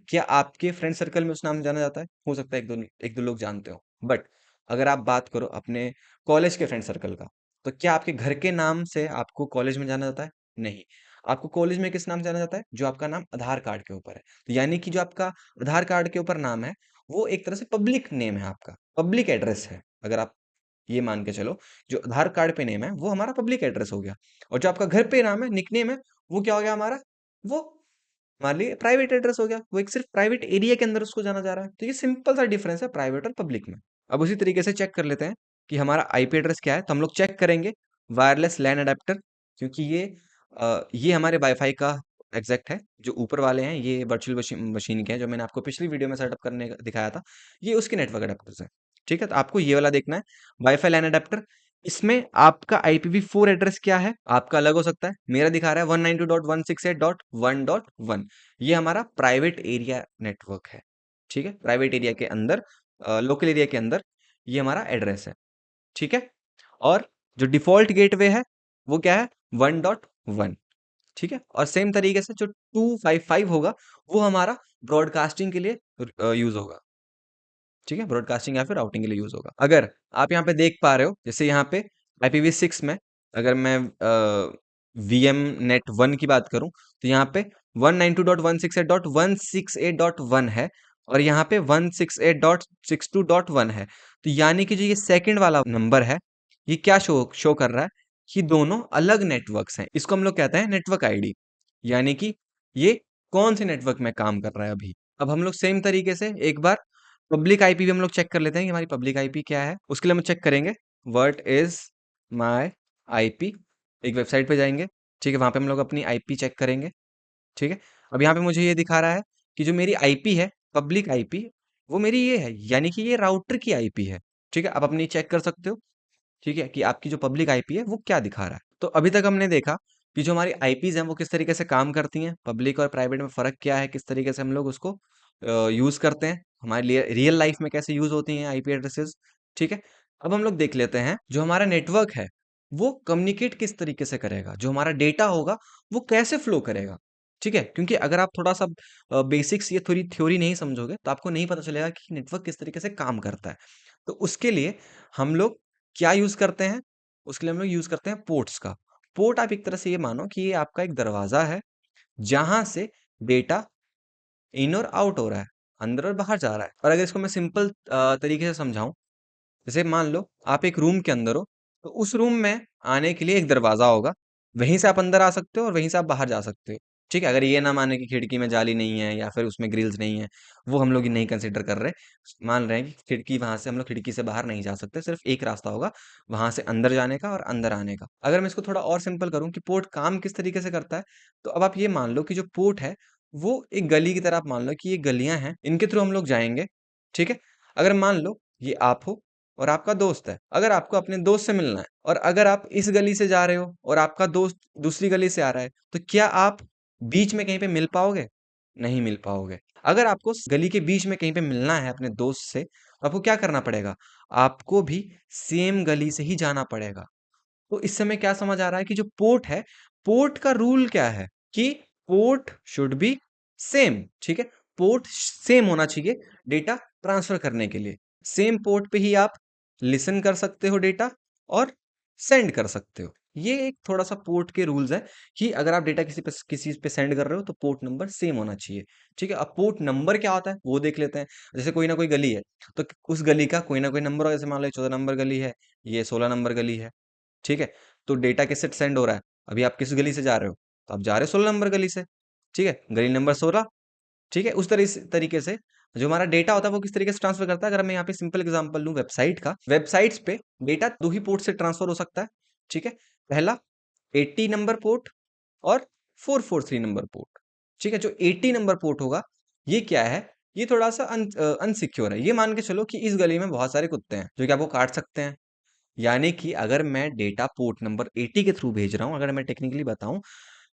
S1: क्या आपके फ्रेंड सर्कल में उस नाम जाना जाता है? हो सकता है एक दो लोग जानते हो, बट अगर आप बात करो अपने कॉलेज के फ्रेंड सर्कल का, तो क्या आपके घर के नाम से आपको कॉलेज में जाना जाता है? नहीं। आपको कॉलेज में किस नाम से जाना जाता है? जो आपका नाम आधार कार्ड के ऊपर है। तो यानी कि जो आपका आधार कार्ड के ऊपर नाम है वो एक तरह से पब्लिक नेम है, आपका पब्लिक एड्रेस है। अगर आप ये मान के चलो, जो आधार कार्ड पे नेम है वो हमारा पब्लिक एड्रेस हो गया, और जो आपका घर पे नाम है, निकनेम है, वो क्या हो गया हमारा, वो मान लीजिए प्राइवेट एड्रेस हो गया। वो एक सिर्फ प्राइवेट एरिया के अंदर उसको जाना जा रहा है। तो ये सिंपल सा डिफरेंस है प्राइवेट और पब्लिक में। अब उसी तरीके से चेक कर लेते हैं कि हमारा आईपी एड्रेस क्या है। तो हम लोग चेक करेंगे वायरलेस लैन अडेप्टर, क्योंकि ये हमारे वाईफाई का एग्जैक्ट है। जो ऊपर वाले हैं ये वर्चुअल मशीन के हैं, जो मैंने आपको पिछली वीडियो में सेटअप करने का दिखाया था, ये उसके नेटवर्क अडेप्टर्स हैं। ठीक है, तो आपको ये वाला देखना है, वाईफाई लैन अडेप्टर। इसमें आपका IPv4 एड्रेस क्या है, आपका अलग हो सकता है। मेरा दिखा रहा है 192.168.1.1। ये हमारा प्राइवेट एरिया नेटवर्क है। ठीक है, प्राइवेट एरिया के अंदर, लोकल एरिया के अंदर ये हमारा एड्रेस है। ठीक है, और जो डिफॉल्ट गेटवे है वो क्या है, 1.1। ठीक है, और सेम तरीके से जो 255 होगा वो हमारा ब्रॉडकास्टिंग के लिए यूज होगा। ठीक है, ब्रॉडकास्टिंग या फिर राउटिंग के लिए यूज होगा। अगर आप यहाँ पे देख पा रहे हो, जैसे यहाँ पे IPv6 में अगर मैं VM नेट 1 की बात करूं, तो यहाँ पे 192.168.168.1 है, और यहाँ पे 168.62.1 है। तो यानी कि जो ये सेकंड वाला नंबर है, ये क्या शो कर रहा है कि दोनों अलग नेटवर्क्स हैं। इसको हम लोग कहते हैं नेटवर्क आईडी, यानी कि ये कौन से नेटवर्क में काम कर रहा है अभी। अब हम लोग सेम तरीके से एक बार पब्लिक आईपी भी हम लोग चेक कर लेते हैं कि हमारी पब्लिक आईपी क्या है। उसके लिए हम चेक करेंगे व्हाट इज माय आईपी, एक वेबसाइट पे जाएंगे। ठीक है, वहां पे हम लोग अपनी आईपी चेक करेंगे। ठीक है, अब यहाँ पे मुझे ये दिखा रहा है कि जो मेरी आईपी है, पब्लिक आईपी, वो मेरी ये है, यानी कि ये राउटर की आईपी है। ठीक है, आप अपनी चेक कर सकते हो। ठीक है, कि आपकी जो पब्लिक आईपी है वो क्या दिखा रहा है। तो अभी तक हमने देखा कि जो हमारी आईपीज़ हैं वो किस तरीके से काम करती हैं, पब्लिक और प्राइवेट में फ़र्क क्या है, किस तरीके से हम लोग उसको यूज़ करते हैं, हमारे लिए रियल लाइफ़ में कैसे यूज़ होती हैं आईपी एड्रेसेस, ठीक है? अब हम लोग देख लेते हैं, जो हमारा नेटवर्क है, वो कम्युनिकेट किस तरीके से करेगा, जो हमारा डेटा होगा, वो कैसे फ्लो करेगा, ठीक है? क्योंकि अगर आप थोड़ा-सा बेसिक्स ये थोड़ी थ्योरी नहीं समझोगे, तो आपको नहीं पता चलेगा कि नेटवर्क किस तरीके से काम करता है। तो उसके लिए हम लोग क्या यूज़ करते हैं? उसके लिए हम लोग यूज़ करते हैं पोर्ट्स का। पोर्ट आप एक तरह से ये मानो कि ये आपका एक दरवाज़ा है, जहाँ से डेटा इन और आउट हो रहा है, अंदर और बाहर जा रहा है। और अगर इसको मैं सिंपल तरीके से समझाऊँ, जैसे मान लो आप एक रूम के अंदर हो, तो उस रूम में आने के लिए एक दरवाज़ा होगा, वहीं से आप अंदर आ सकते हो और वहीं से आप बाहर जा सकते हो। ठीक है? अगर ये ना माने कि खिड़की में जाली नहीं है या फिर उसमें ग्रिल्स नहीं है, वो हम लोग नहीं कंसिडर कर रहे। मान रहे हैं कि खिड़की वहाँ से हम लोग खिड़की से बाहर नहीं जा सकते, सिर्फ़ एक रास्ता होगा, वहाँ से अंदर जाने का और अंदर आने का। अगर मैं इसको थोड़ा और सिंपल करूँ कि पोर्ट काम किस तरीके से करता है, तो अब आप ये मान लो कि जो पोर्ट है, वो एक गली की तरह आप मान लो कि ये गलियाँ हैं, इनके थ्रू हम लोग जाएँगे, ठीक है? अगर मान लो ये आप हो और आपका दोस्त है। अगर आपको अपने दोस्त से मिलना है और अगर आप इस गली से जा रहे हो और आपका दोस्त दूसरी गली से आ रहा है, तो क्या आप बीच में कहीं पे मिल पाओगे? नहीं मिल पाओगे। अगर आपको स गली के बीच में कहीं पे मिलना है अपने दोस्त से, तो आपको क्या करना पड़ेगा? आपको भी सेम गली से ही जाना पड़ेगा। तो इस समय क्या समझ आ रहा है कि जो पोर्ट है, पोर्ट का रूल क्या है कि पोर्ट शुड बी सेम, ठीक है? पोर्ट सेम होना चाहिए डेटा ट्रांसफर करने के लिए। सेम पोर्ट पे ही आप लिसन कर सकते हो डेटा और सेंड कर सकते हो। ये एक थोड़ा-सा पोर्ट के रूल्स हैं कि अगर आप डेटा किसी पे सेंड कर रहे हो तो पोर्ट नंबर सेम होना चाहिए, ठीक है? अब पोर्ट नंबर क्या होता है वो देख लेते हैं। जैसे कोई ना कोई गली है, तो उस गली का कोई ना कोई नंबर होगा, जैसे मान लो 14 नंबर गली है, ये 16 नंबर गली है। ठीक है? तो डेटा किससे सेंड हो रहा है? अभी आप किस गली से जा रहे हो? तो आप जा रहे हो 16 नंबर गली से, ठीक है? गली नंबर 16, ठीक है? उस तरीके से जो हमारा डेटा होता है वो किस तरीके से ट्रांसफर करता है? अगर मैं यहाँ पे सिंपल एग्जांपल लूँ वेबसाइट का, वेबसाइट्स पे डेटा 2 ही पोर्ट से ट्रांसफर हो सकता है, ठीक है? पहला 80 नंबर पोर्ट और 443 नंबर पोर्ट, ठीक है? जो 80 नंबर पोर्ट होगा, ये क्या है? ये थोड़ा-सा अनसिक्योर है। ये मान के चलो कि इस गली में बहुत सारे कुत्ते हैं, जो कि आपको काट सकते हैं। यानी कि अगर मैं डेटा पोर्ट नंबर 80 के थ्रू भेज रहा हूँ, अगर मैं टेक्निकली बताऊँ,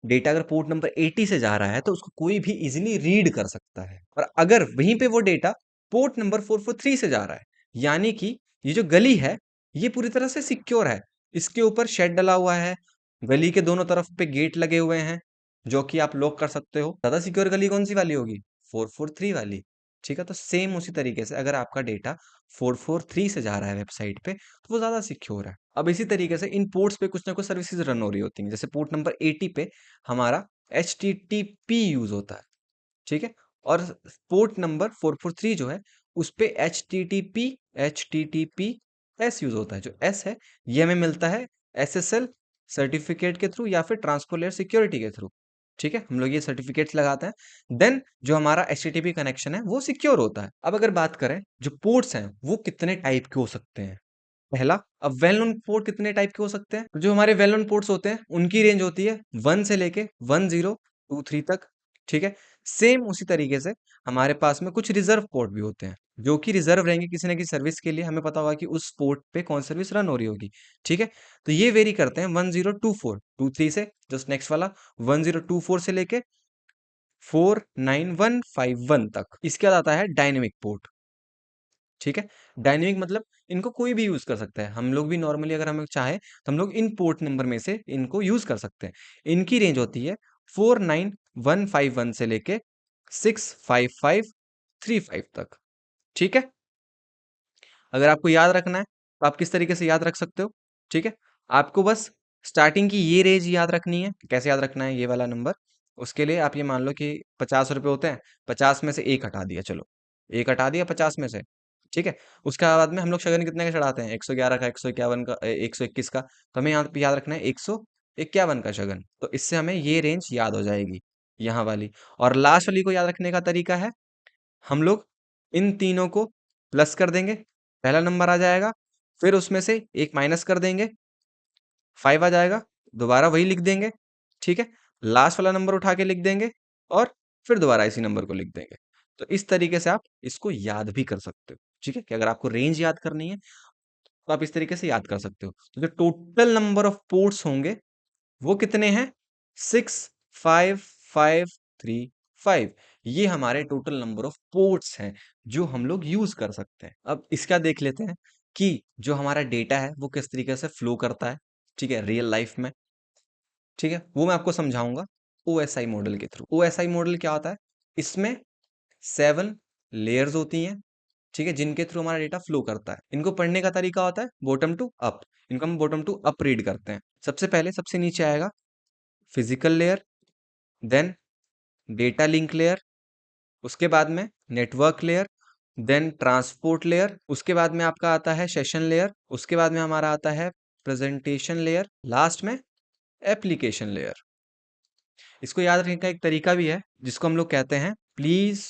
S1: डेटा अगर पोर्ट नंबर 80 से जा रहा है, तो उसको कोई भी इज़िली रीड कर सकता है। और अगर वहीं पे वो डेटा पोर्ट नंबर 443 से जा रहा है, यानी कि ये जो गली है, ये पूरी तरह से सिक्योर है। इसके ऊपर शेड डला हुआ है, गली के दोनों तरफ पे गेट लगे हुए हैं, जो कि आप लॉक कर सकते हो। ज़्यादा सिक्योर गली कौन-सी वाली होगी? 443 वाली, ठीक है? तो सेम उसी तरीके से अगर आपका डेटा 443 से जा रहा है वेबसाइट पे, तो वो ज़्यादा सिक्योर है। अब इसी तरीके से इन पोर्ट्स पे कुछ ना कुछ सर्विसेज़ रन हो रही होती हैं। जैसे पोर्ट नंबर 80 पे हमारा एचटीटीपी यूज़ होता है, ठीक है? और पोर्ट नंबर 443 जो है, उस पे एचटीटीपीएस यूज़ होता है। जो एस है, ये हमें मिलता है एसएसएल सर्टिफ़िकेट के थ्रू या फिर ट्रांसपोर्ट लेयर सिक्योरिटी के थ्रू, ठीक है? हम लोग ये सर्टिफ़िकेट्स लगाते हैं। देन जो हमारा एचटीटीपी कनेक्शन है, वो सिक्योर होता है। अब अगर बात करें, जो पोर्ट्स हैं, वो कितने टाइप के हो सकते हैं? पहला, अब वेल नोन पोर्ट कितने टाइप के हो सकते हैं? जो हमारे वेल नोन पोर्ट्स होते हैं, उनकी रेंज होती है 1 से लेके 1023 तक, ठीक है? सेम उसी तरीके से हमारे पास में कुछ रिज़र्व पोर्ट भी होते हैं, जो कि रिज़र्व रहेंगे किसी न किसी सर्विस के लिए, हमें पता होगा कि उस पोर्ट पे कौन सर्विस रन हो रही होगी, ठीक है? तो ये वेरी करते हैं 1024, 23 से जस्ट नेक्स्ट वाला 1024 से लेके 49151 तक। इसके बाद आता है डायनेमिक पोर्ट। ठीक है? डायनेमिक मतलब इनको कोई भी यूज़ कर सकता है। हम लोग भी नॉर्मली अगर हम चाहें तो हम लोग इन पोर्ट नंबर में से इनको यूज़ कर सकते हैं। इनकी रेंज होती है 49151 से लेके 65535 तक। ठीक है? अगर आपको याद रखना है तो आप किस तरीके से याद रख सकते हो, ठीक है? आपको बस स्टार्टिंग की ये रेंज याद रखनी है। कैसे याद रखना है ये वाला नंबर? उसके लिए आप ये मान लो कि ₹50 होते हैं, 50 में से 1 हटा दिया चलो, 1 हटा दिया 50 में से, ठीक है? उसके बाद में हम लोग शगन कितने का चढ़ाते हैं? 111 का, 151 का 121 का, तो हमें यहाँ पे याद रखना है 151 का शगन। तो इससे हमें ये रेंज याद हो जाएगी, यहाँ वाली। और लास्ट वाली को याद रखने का तरीका है, हम लोग इन तीनों को प्लस कर देंगे, पहला नंबर आ जाएगा, फिर उसमें से एक माइनस कर देंगे, 5 आ जाएगा, दोबारा वही लिख देंगे, ठीक है? लास्ट वाला नंबर उठा के लिख देंगे और फिर दोबारा इसी नंबर को लिख देंगे। तो इस तरीके से आप इसको याद भी कर सकते हो, ठीक है? कि अगर आपको रेंज याद करनी है, तो आप इस तरीके से याद कर सकते हो। तो जो टोटल नंबर ऑफ पोर्ट्स होंगे, वो कितने हैं? 65535 ये हमारे टोटल नंबर ऑफ पोर्ट्स हैं जो हम लोग यूज कर सकते हैं। अब इसका देख लेते हैं कि जो हमारा डेटा है वो किस तरीके से फ्लो करता है, ठीक है, रियल लाइफ में। ठीक है, वो मैं आपको समझाऊंगा ओएसआई मॉडल के थ्रू। ओएसआई मॉडल क्या होता है? इसमें 7 लेयर्स होती हैं, ठीक है, जिनके थ्रू हमारा डेटा फ्लो करता है। इनको पढ़ने का तरीका होता है बॉटम टू अप। इनको हम बॉटम टू अप रीड करते हैं। सबसे पहले सबसे नीचे आएगा physical layer, then data link layer, उसके बाद में network layer, then transport layer, उसके बाद में आपका आता है सेशन लेयर, उसके बाद में हमारा आता है प्रेजेंटेशन लेयर, लास्ट में एप्लीकेशन लेयर। इसको याद रखने का एक तरीका भी है जिसको हम लोग कहते हैं please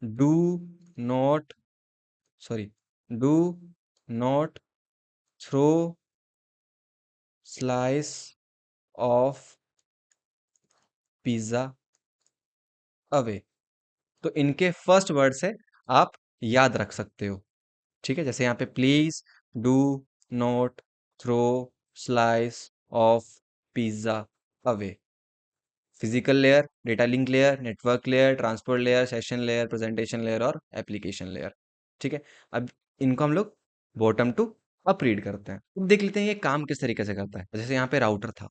S1: do not sorry do not throw slice of pizza away. तो इनके फर्स्ट वर्ड से आप याद रख सकते हो, ठीक है। जैसे यहाँ पे please do not throw slice of pizza away. Physical layer, data link layer, network layer, transport layer, session layer, presentation layer और एप्लीकेशन लेयर, ठीक है। अब इनको हम लोग बॉटम टू अप रीड करते हैं। अब देख लेते हैं ये काम किस तरीके से करता है। जैसे यहाँ पे राउटर था,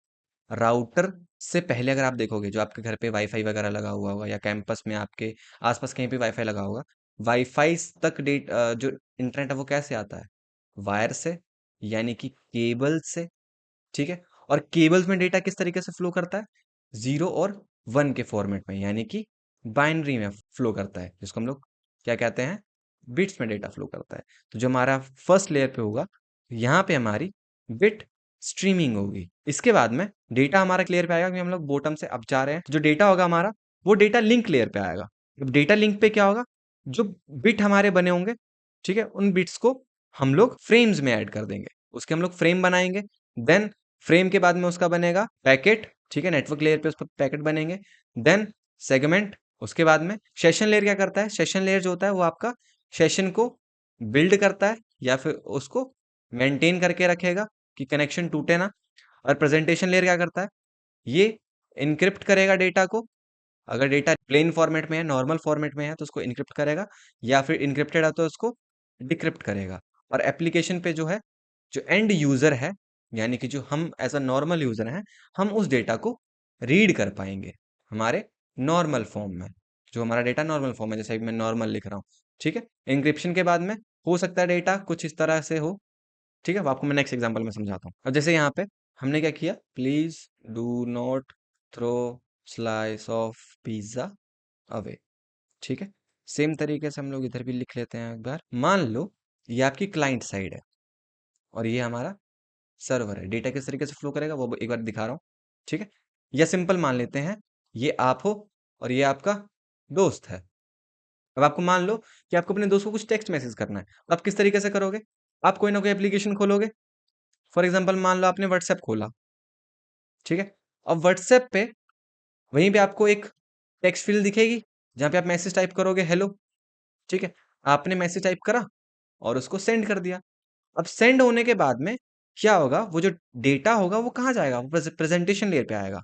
S1: राउटर से पहले अगर आप देखोगे जो आपके घर पे वाईफाई वगैरह लगा हुआ होगा या कैंपस में आपके आसपास कहीं पे वाईफाई लगा होगा, वाईफाई तक जो इंटरनेट है वो कैसे आता है? वायर से, यानी कि केबल से, ठीक है। और केबल्स में डेटा किस तरीके से फ्लो करता है? 0 और 1 के फॉर्मेट में, यानी कि बाइनरी में फ्लो करता है, जिसको हम लोग क्या कहते हैं? बिट्स में डेटा फ्लो करता है। तो जो हमारा फर्स्ट लेयर पे होगा, यहाँ पे हमारी बिट स्ट्रीमिंग होगी। इसके बाद में डेटा हमारा लेयर पे आएगा, क्योंकि हम लोग बॉटम से अप जा रहे हैं। जो डेटा होगा हमारा वो डेटा लिंक लेयर पे आएगा। अब डेटा लिंक पे क्या होगा? जो बिट हमारे बने होंगे, ठीक है, उन बिट्स को हम लोग फ्रेम्स में ऐड कर देंगे। उसके हम लोग फ्रेम बनाएंगे। देन फ्रेम के बाद में उसका बनेगा पैकेट, ठीक है, नेटवर्क लेयर पे उस पर पैकेट बनेंगे। देन सेगमेंट, उसके बाद में सेशन लेयर क्या करता है? सेशन लेयर जो होता है वो आपका सेशन को बिल्ड करता है या फिर उसको मेंटेन करके रखेगा कि कनेक्शन टूटे ना। और प्रेजेंटेशन लेयर क्या करता है? ये इनक्रिप्ट करेगा डेटा को। अगर डेटा प्लेन फॉर्मेट में है, नॉर्मल फॉर्मेट में है, तो उसको इनक्रिप्ट करेगा, या फिर इनक्रिप्टेड है तो उसको डिक्रिप्ट करेगा। और एप्लीकेशन पे जो है, जो एंड यूजर है, यानी कि जो हम एज अ नॉर्मल यूजर हैं, हम उस डेटा को रीड कर पाएंगे हमारे नॉर्मल फॉर्म में। जो हमारा डेटा नॉर्मल फॉर्म है, जैसे अभी मैं नॉर्मल लिख रहा हूँ, ठीक है। इंक्रिप्शन के बाद में हो सकता है डेटा कुछ इस तरह से हो, ठीक है। वो आपको मैं नेक्स्ट एग्जांपल में समझाता हूँ। अब जैसे यहाँ पे हमने क्या किया, please do not throw slice of pizza away, ठीक है। सेम तरीके से हम लोग इधर भी लिख लेते हैं एक बार। मान लो ये आपकी क्लाइंट साइड है और ये हमारा सर्वर है। डेटा किस तरीके से फ्लो करेगा वो एक बार दिखा रहा हूँ, ठीक है। या सिंपल मान लेते हैं ये आप हो और ये आपका दोस्त है। अब आपको मान लो कि आपको अपने दोस्त को कुछ टेक्स्ट मैसेज करना है, तो आप किस तरीके से करोगे? आप कोई ना कोई एप्लीकेशन खोलोगे। फॉर एग्जाम्पल मान लो आपने व्हाट्सएप खोला, ठीक है। अब व्हाट्सएप पे वहीं पे आपको एक टेक्स्ट फील्ड दिखेगी जहां पे आप मैसेज टाइप करोगे, हेलो, ठीक है। आपने मैसेज टाइप करा और उसको सेंड कर दिया। अब सेंड होने के बाद में क्या होगा? वो जो डेटा होगा वो कहाँ जाएगा? वो प्रेजेंटेशन लेयर पे आएगा।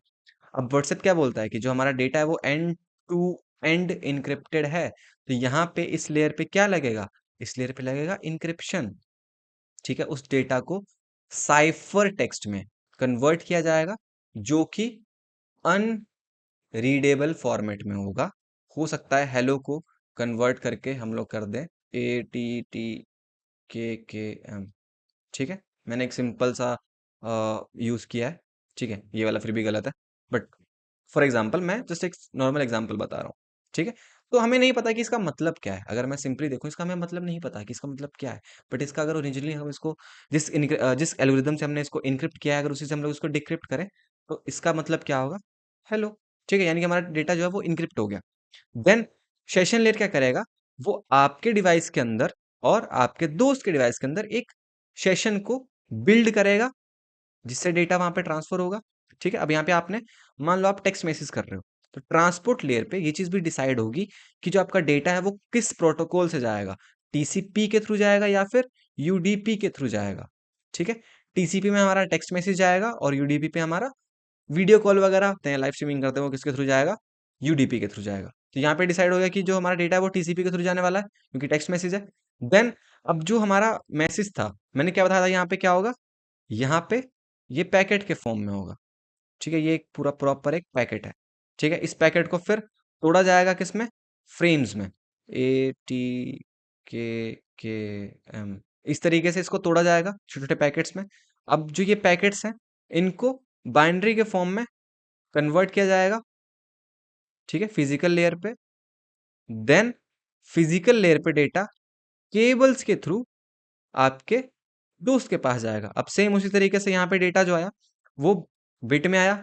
S1: अब व्हाट्सएप क्या बोलता है कि जो हमारा डेटा है वो एंड टू एंड इनक्रिप्टेड है, तो यहाँ पे इस लेयर पे क्या लगेगा? इस लेयर पे लगेगा इनक्रिप्शन, ठीक है। उस डेटा को साइफर टेक्स्ट में कन्वर्ट किया जाएगा, जो कि अनरीडेबल फॉर्मेट में होगा। हो सकता है हेलो को कन्वर्ट करके हम लोग कर दें ATTKKM, ठीक है। मैंने एक सिंपल सा यूज किया है, ठीक है। ये वाला फिर भी गलत है, बट फॉर एग्जाम्पल मैं जस्ट एक नॉर्मल एग्जाम्पल बता रहा हूँ, ठीक है। तो हमें नहीं पता कि इसका मतलब क्या है। अगर मैं सिंपली देखूं, इसका हमें मतलब नहीं पता कि इसका मतलब क्या है। बट इसका अगर ओरिजिनली हम इसको जिस एल्गोरिदम से हमने इसको इनक्रिप्ट किया है, अगर उसी से हम लोग इसको डिक्रिप्ट करें, तो इसका मतलब क्या होगा? हेलो, ठीक है। यानी कि हमारा डेटा जो है वो इनक्रिप्ट हो गया। देन सेशन लेयर क्या करेगा? वो आपके डिवाइस के अंदर और आपके दोस्त के डिवाइस के अंदर एक सेशन को बिल्ड करेगा, जिससे डेटा वहां पे ट्रांसफर होगा, ठीक है। अब यहाँ पे आपने मान लो आप टेक्स्ट मैसेज कर रहे हो, तो ट्रांसपोर्ट लेयर पे ये चीज भी डिसाइड होगी कि जो आपका डेटा है वो किस प्रोटोकॉल से जाएगा। टीसीपी के थ्रू जाएगा या फिर यूडीपी के थ्रू जाएगा, ठीक है। टीसीपी में हमारा टेक्स्ट मैसेज जाएगा और यूडीपी पे हमारा वीडियो कॉल वगैरह होते हैं, लाइव स्ट्रीमिंग करते हैं, वो किसके थ्रू जाएगा? यूडीपी के थ्रू जाएगा। तो यहाँ पे डिसाइड हो गया कि जो हमारा डेटा है वो टीसीपी के थ्रू जाने वाला है, क्योंकि टेक्स्ट मैसेज है। देन अब जो हमारा मैसेज था, मैंने क्या बताया था, यहाँ पे क्या होगा? यहाँ पे ये पैकेट के फॉर्म में होगा। ठीक है, ये एक पूरा प्रॉपर एक पैकेट है। ठीक है, इस पैकेट को फिर तोड़ा जाएगा किसमें? फ्रेम्स में। ATKKM, इस तरीके से इसको तोड़ा जाएगा छोटे छोटे पैकेट्स में। अब जो ये पैकेट्स हैं, इनको बाइनरी के फॉर्म में कन्वर्ट किया जाएगा। ठीक है, फिजिकल लेयर पे। देन फिजिकल लेयर पे डेटा केबल्स के थ्रू आपके दोस्त के पास जाएगा। अब सेम उसी तरीके से यहाँ पे डेटा जो आया वो बिट में आया,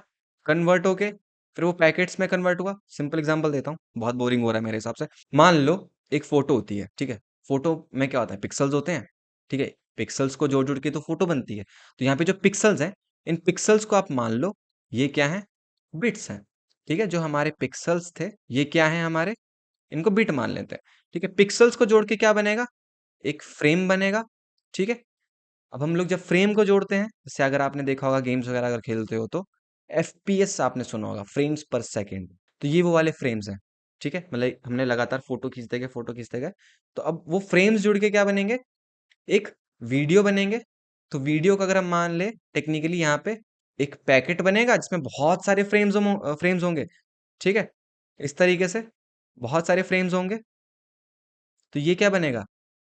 S1: कन्वर्ट होके फिर वो पैकेट्स में कन्वर्ट हुआ। सिंपल एग्जांपल देता हूँ, बहुत बोरिंग हो रहा है मेरे हिसाब से। मान लो एक फोटो होती है, ठीक है, फोटो में क्या होता है? पिक्सल्स होते हैं। ठीक है, पिक्सल्स को जोड़ जोड़ के तो फोटो बनती है। तो यहाँ पे जो पिक्सल्स हैं, इन पिक्सल्स को आप मान लो ये क्या है? बिट्स हैं। ठीक है, जो हमारे पिक्सल्स थे ये क्या है हमारे? इनको बिट मान लेते हैं। ठीक है, पिक्सल्स को जोड़ के क्या बनेगा? एक फ्रेम बनेगा। ठीक है, अब हम लोग जब फ्रेम को जोड़ते हैं, जैसे अगर आपने देखा होगा गेम्स वगैरह अगर खेलते हो तो एफपीएस आपने सुना होगा, फ्रेम्स पर सेकंड। तो ये वो वाले फ्रेम्स हैं। ठीक है, मतलब हमने लगातार फोटो खींचते गए, तो अब वो फ्रेम्स जुड़ के क्या बनेंगे? एक वीडियो बनेंगे। तो वीडियो को अगर हम मान ले टेक्निकली यहाँ पे एक पैकेट बनेगा जिसमें बहुत सारे फ्रेम्स होंगे। ठीक है, इस तरीके से बहुत सारे फ्रेम्स होंगे। तो ये क्या बनेगा?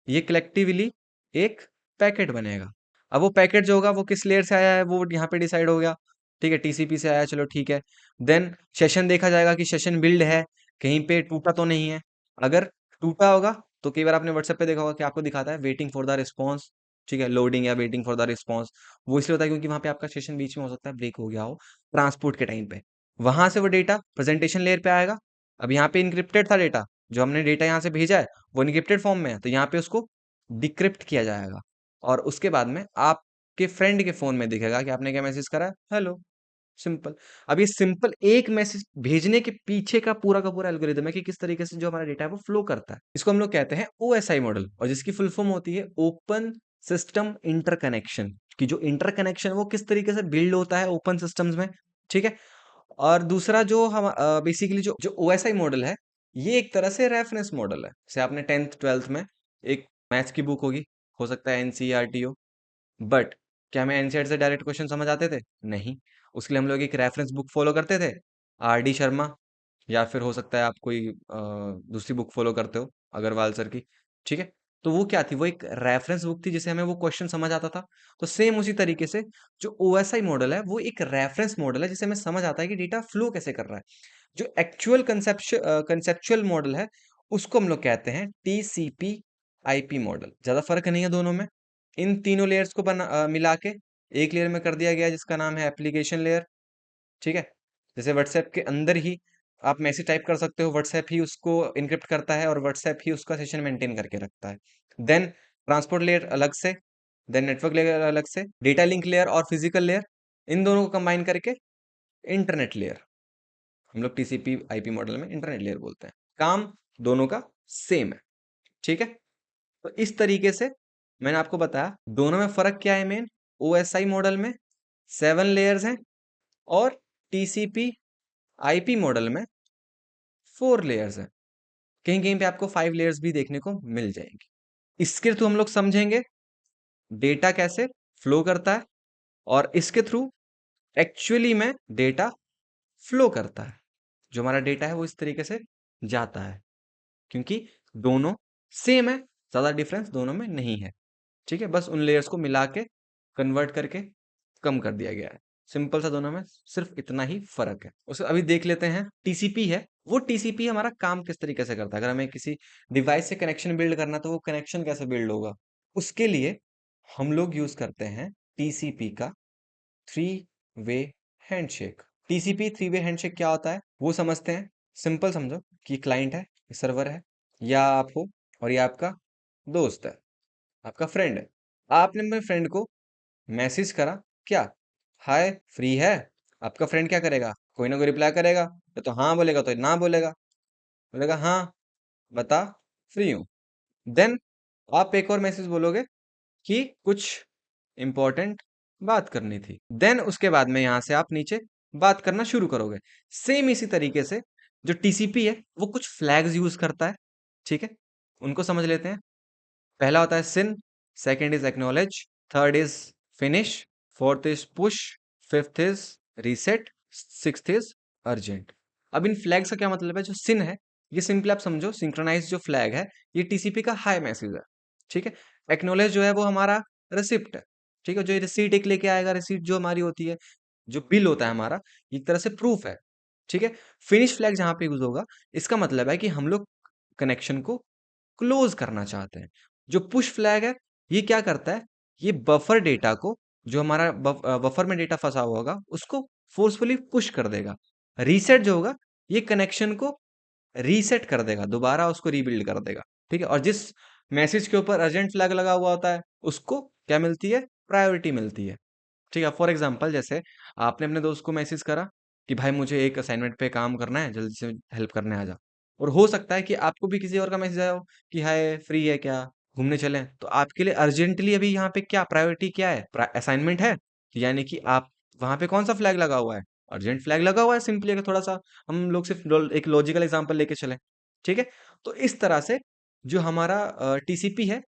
S1: ये कलेक्टिवली एक पैकेट बनेगा। अब वो पैकेट जो होगा वो किस लेयर से आया है वो यहाँ पे डिसाइड हो गया। ठीक है, टीसीपी से आया, चलो ठीक है। देन सेशन देखा जाएगा कि सेशन बिल्ड है, कहीं पे टूटा तो नहीं है। अगर टूटा होगा तो कई बार आपने व्हाट्सएप पे देखा होगा कि आपको दिखाता है वेटिंग फॉर द रिस्पॉन्स। ठीक है, लोडिंग या वेटिंग फॉर द रिस्पॉन्स। वो इसलिए होता है क्योंकि वहां पे आपका सेशन बीच में हो सकता है ब्रेक हो गया हो ट्रांसपोर्ट के टाइम पे। वहां से वो डेटा प्रेजेंटेशन लेयर पे आएगा। अब यहाँ पे इनक्रिप्टेड था डेटा, जो हमने डेटा यहाँ से भेजा है वो इनक्रिप्टेड फॉर्म में है, तो यहाँ पे उसको डिक्रिप्ट किया जाएगा। और उसके बाद में आपके फ्रेंड के फोन में दिखेगा कि आपने क्या मैसेज करा है, हेलो। सिंपल। अब ये सिंपल एक मैसेज भेजने के पीछे का पूरा एल्गोरिदम है कि किस तरीके से जो हमारा डेटा है वो फ्लो करता है। इसको हम लोग कहते हैं ओएसआई मॉडल, और जिसकी फुल फॉर्म होती है ओपन सिस्टम इंटरकनेक्शन। कि जो इंटरकनेक्शन वो किस तरीके से बिल्ड होता है ओपन सिस्टम्स में। ठीक है, और दूसरा जो हम बेसिकली जो जो ओएसआई मॉडल है, ये एक तरह से रेफरेंस मॉडल है। जैसे आपने 10th 12th में एक मैथ्स की बुक होगी, हो सकता है एनसीईआरटी हो, बट क्या हमें एनसीईआरटी से डायरेक्ट क्वेश्चन समझ आते थे? नहीं। उसके लिए हम लोग एक रेफरेंस बुक फॉलो करते थे, आर डी शर्मा, या फिर हो सकता है आप कोई दूसरी बुक फॉलो करते हो, अग्रवाल सर की। ठीक है, तो वो क्या थी? वो एक रेफरेंस बुक थी जिसे हमें वो क्वेश्चन समझ आता था। तो सेम उसी तरीके से जो ओएसआई मॉडल है वो एक रेफरेंस मॉडल है जिसे हमें समझ आता है कि डेटा फ्लो कैसे कर रहा है। जो एक्चुअल कंसेप्चुअल मॉडल है उसको हम लोग कहते हैं टीसीपी आईपी मॉडल। ज्यादा फर्क नहीं है दोनों में। इन तीनों लेयर्स को मिला के एक लेयर में कर दिया गया है जिसका नाम है एप्लीकेशन लेयर। ठीक है, जैसे व्हाट्सएप के अंदर ही आप मैसेज टाइप कर सकते हो, व्हाट्सएप ही उसको इनक्रिप्ट करता है और व्हाट्सएप ही उसका सेशन मेंटेन करके रखता है। देन ट्रांसपोर्ट लेयर अलग से, देन नेटवर्क लेयर अलग से, डेटा लिंक लेयर और फिजिकल लेयर, इन दोनों को कंबाइन करके इंटरनेट लेयर, हम लोग टीसीपी आईपी मॉडल में इंटरनेट लेयर बोलते हैं। काम दोनों का सेम है। ठीक है, तो इस तरीके से मैंने आपको बताया दोनों में फर्क क्या है। मेन ओएसआई मॉडल में 7 लेयर्स हैं और टीसीपी आईपी मॉडल में 4 लेयर्स हैं। कहीं कहीं पे आपको 5 लेयर्स भी देखने को मिल जाएंगी। इसके थ्रू हम लोग समझेंगे डेटा कैसे फ्लो करता है, और इसके थ्रू एक्चुअली में डेटा फ्लो करता है। जो हमारा डेटा है वो इस तरीके से जाता है, क्योंकि दोनों सेम है, ज्यादा डिफरेंस दोनों में नहीं है। ठीक है, बस उन लेयर्स को मिला के कन्वर्ट करके कम कर दिया गया है। सिंपल सा, दोनों में सिर्फ इतना ही फर्क है। उसे अभी देख लेते हैं। टीसीपी है, वो टीसीपी हमारा काम किस तरीके से करता है। अगर हमें किसी डिवाइस से कनेक्शन बिल्ड करना तो वो कनेक्शन कैसे बिल्ड होगा? उसके लिए हम लोग यूज करते हैं टीसीपी का three way handshake. TCP three way handshake क्या होता है वो समझते हैं। सिंपल समझो कि क्लाइंट है, सर्वर है, या आप हो, और ये आपका दोस्त है, आपका फ्रेंड है। आपने अपने फ्रेंड को मैसेज करा, क्या, हाय फ्री है? आपका फ्रेंड क्या करेगा? कोई ना कोई रिप्लाई करेगा, या तो हाँ बोलेगा तो ना बोलेगा। बोलेगा हाँ बता, फ्री हूँ। देन आप एक और मैसेज बोलोगे कि कुछ इंपॉर्टेंट बात करनी थी। देन उसके बाद में यहाँ से आप नीचे बात करना शुरू करोगे। सेम इसी तरीके से जो टीसीपी है वो कुछ फ्लैग्स यूज करता है, ठीक है, उनको समझ लेते हैं। पहला होता है SYN, second is acknowledge, third is finish, fourth is push, fifth is reset, sixth is urgent. अब इन फ्लैग्स का क्या मतलब है? जो सिन है ये सिंपली आप समझो सिंक्रोनाइज जो फ्लैग है ये टीसीपी का हाई मैसेज है, ठीक है। एक्नॉलेज जो है वो हमारा रिसिप्ट है, ठीक है, जो रिसीट एक लेके आएगा, रिसीट जो हमारी होती है, जो बिल होता है हमारा, एक तरह से प्रूफ है, ठीक है। फिनिश फ्लैग जहां पे यूज होगा, इसका मतलब है कि हम लोग कनेक्शन को क्लोज करना चाहते हैं। जो पुश फ्लैग है ये क्या करता है? ये बफर डेटा को, जो हमारा बफर में डेटा फंसा हुआ होगा उसको फोर्सफुली पुश कर देगा। रीसेट जो होगा ये कनेक्शन को रीसेट कर देगा, दोबारा उसको रीबिल्ड कर देगा, ठीक है। और जिस मैसेज के ऊपर अर्जेंट फ्लैग लगा हुआ होता है उसको क्या मिलती है? प्रायोरिटी मिलती है, ठीक है। फॉर एग्जाम्पल जैसे आपने अपने दोस्त को मैसेज करा कि भाई मुझे एक असाइनमेंट पे काम करना है, जल्दी से हेल्प करने आ जा। और हो सकता है कि आपको भी किसी और का मैसेज आया हो कि हाय फ्री है क्या, घूमने चलें। तो आपके लिए अर्जेंटली अभी यहाँ पे क्या प्रायोरिटी क्या है? असाइनमेंट है, यानी कि आप वहां पे कौन सा फ्लैग लगा हुआ है? अर्जेंट फ्लैग लगा हुआ है। सिंपली अगर थोड़ा सा हम लोग सिर्फ एक लॉजिकल एग्जांपल लेके चलें, ठीक है। तो इस तरह से जो हमारा टीसीपी है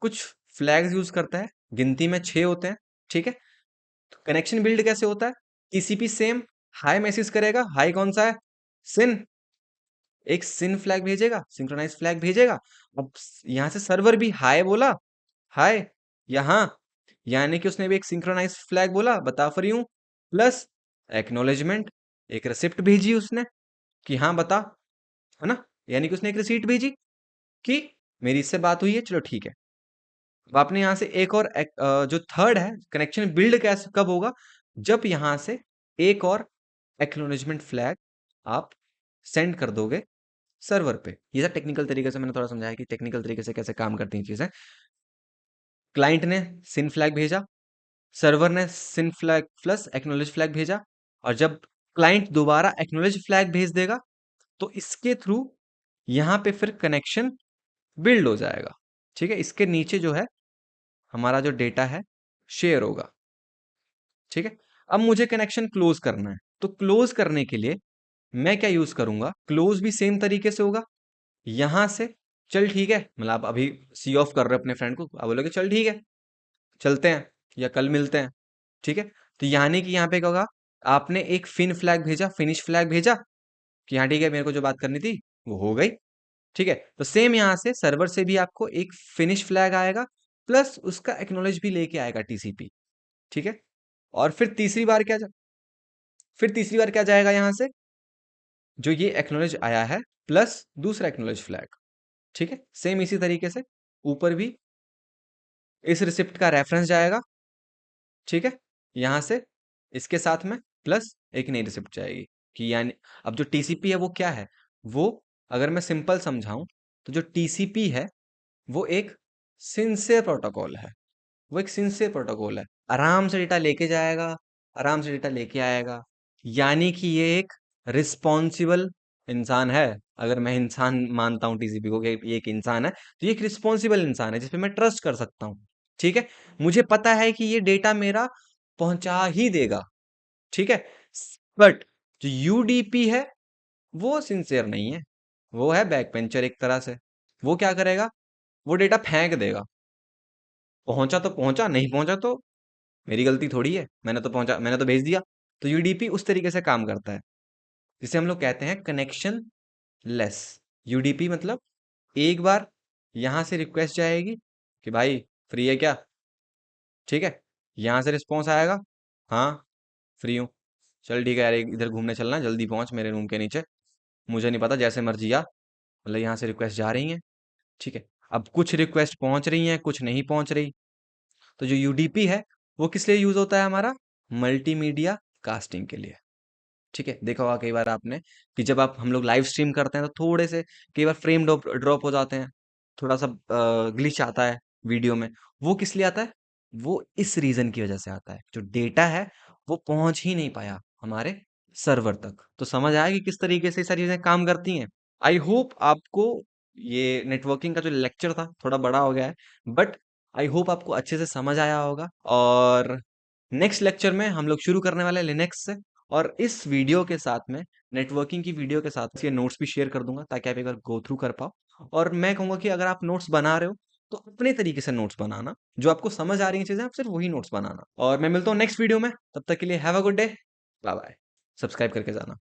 S1: कुछ फ्लैग्स यूज करता है, गिनती में 6 होते हैं, ठीक है। तो कनेक्शन बिल्ड कैसे होता है? टीसीपी सेम हाई मैसेज करेगा, हाई कौन सा है? सिन, एक सिन फ्लैग भेजेगा, सिंक्रोनाइज फ्लैग भेजेगा। अब यहां से सर्वर भी हाई बोला, हाय यहां, यानी कि उसने भी एक सिंक्रोनाइज फ्लैग बोला, बता फ्री हूं, प्लस एक्नॉलेजमेंट, एक रिसिप्ट भेजी उसने कि हाँ बता, है ना, यानी कि उसने एक रिसीट भेजी कि मेरी इससे बात हुई है, चलो ठीक है। अब आपने यहां से एक और जो थर्ड है कनेक्शन बिल्ड कैसे कब होगा? जब यहां से एक और एक्नॉलेजमेंट फ्लैग आप सेंड कर दोगे सर्वर पे। ये सब टेक्निकल तरीके से मैंने थोड़ा समझाया कि टेक्निकल तरीके से कैसे काम करती हैं चीजें। क्लाइंट ने सिन फ्लैग भेजा, सर्वर ने सिन फ्लैग प्लस एक्नॉलेज फ्लैग भेजा, और जब क्लाइंट दोबारा एक्नॉलेज फ्लैग भेज देगा तो इसके थ्रू यहां पे फिर कनेक्शन बिल्ड हो जाएगा, ठीक है। इसके नीचे जो है हमारा जो डेटा है शेयर होगा, ठीक है। अब मुझे कनेक्शन क्लोज करना है, तो क्लोज करने के लिए मैं क्या यूज करूंगा? क्लोज भी सेम तरीके से होगा। यहां से चल ठीक है, मतलब आप अभी सी ऑफ कर रहे हो अपने फ्रेंड को, आप बोलोगे चल ठीक है चलते हैं या कल मिलते हैं, ठीक है। तो यानी कि यहाँ पे क्या होगा? आपने एक फिन फ्लैग भेजा, फिनिश फ्लैग भेजा कि हाँ ठीक है मेरे को जो बात करनी थी वो हो गई, ठीक है। तो सेम यहाँ से सर्वर से भी आपको एक फिनिश फ्लैग आएगा, प्लस उसका एक्नॉलेज भी लेके आएगा टीसीपी, ठीक है। और फिर तीसरी बार क्या जाएगा यहाँ से? जो ये एक्नॉलेज आया है प्लस दूसरा एक्नॉलेज फ्लैग, ठीक है। सेम इसी तरीके से ऊपर भी इस रिसिप्ट का रेफरेंस जाएगा, ठीक है, यहां से इसके साथ में प्लस एक नई रिसिप्ट जाएगी कि यानी अब जो टीसीपी है वो क्या है? वो अगर मैं सिंपल समझाऊं तो जो टीसीपी है वो एक सिंसियर प्रोटोकॉल है, वो एक सिंसियर प्रोटोकॉल है। आराम से डेटा लेके जाएगा, आराम से डेटा लेके आएगा, यानी कि ये एक रिस्पॉन्सिबल इंसान है। अगर मैं इंसान मानता हूँ टीसीपी को कि ये एक इंसान है, तो ये एक रिस्पॉन्सिबल इंसान है जिसपे मैं ट्रस्ट कर सकता हूँ, ठीक है। मुझे पता है कि ये डेटा मेरा पहुंचा ही देगा, ठीक है। बट जो यूडीपी है वो सिंसियर नहीं है, वो है बैक पेंचर एक तरह से। वो क्या करेगा? वो डेटा फेंक देगा। पहुंचा तो पहुंचा, नहीं पहुंचा तो मेरी गलती थोड़ी है, मैंने तो पहुंचा, मैंने तो भेज दिया। तो यूडीपी उस तरीके से काम करता है, जिसे हम लोग कहते हैं कनेक्शन लेस। यूडीपी मतलब एक बार यहां से रिक्वेस्ट जाएगी कि भाई फ्री है क्या, ठीक है, यहां से रिस्पॉन्स आएगा हाँ फ्री हूँ, चल ठीक है यार इधर घूमने चलना है, जल्दी पहुंच मेरे रूम के नीचे, मुझे नहीं पता जैसे मर्जी आ, मतलब यहाँ से रिक्वेस्ट जा रही हैं, ठीक है। अब कुछ रिक्वेस्ट पहुंच रही हैं, कुछ नहीं पहुंच रही। तो जो यूडीपी है वो किस लिए यूज होता है हमारा? मल्टीमीडिया कास्टिंग के लिए, ठीक है। देखा होगा कई बार आपने कि जब आप हम लोग लाइव स्ट्रीम करते हैं तो थोड़े से कई बार फ्रेम ड्रॉप ड्रॉप हो जाते हैं, थोड़ा सा ग्लिच आता है वीडियो में। वो किस लिए आता है? वो इस रीजन की वजह से आता है, जो डेटा है वो पहुंच ही नहीं पाया हमारे सर्वर तक। तो समझ आया कि किस तरीके से ये सारी चीजें काम करती हैं। आई होप आपको ये नेटवर्किंग का जो लेक्चर था थोड़ा बड़ा हो गया है, बट आई होप आपको अच्छे से समझ आया होगा। और नेक्स्ट लेक्चर में हम लोग शुरू करने वाले हैं लिनक्स से, और इस वीडियो के साथ में नेटवर्किंग की वीडियो के साथ ये नोट्स भी शेयर कर दूँगा ताकि आप एक बार गो थ्रू कर पाओ। और मैं कहूँगा कि अगर आप नोट्स बना रहे हो, तो अपने तरीके से नोट्स बनाना। जो आपको समझ आ रही हैं चीज़ें, आप सिर्फ़ वही नोट्स बनाना। और मैं मिलता हूँ नेक्स्ट वीडियो में, तब तक के लिए have a good day. Bye-bye. Subscribe करके जाना।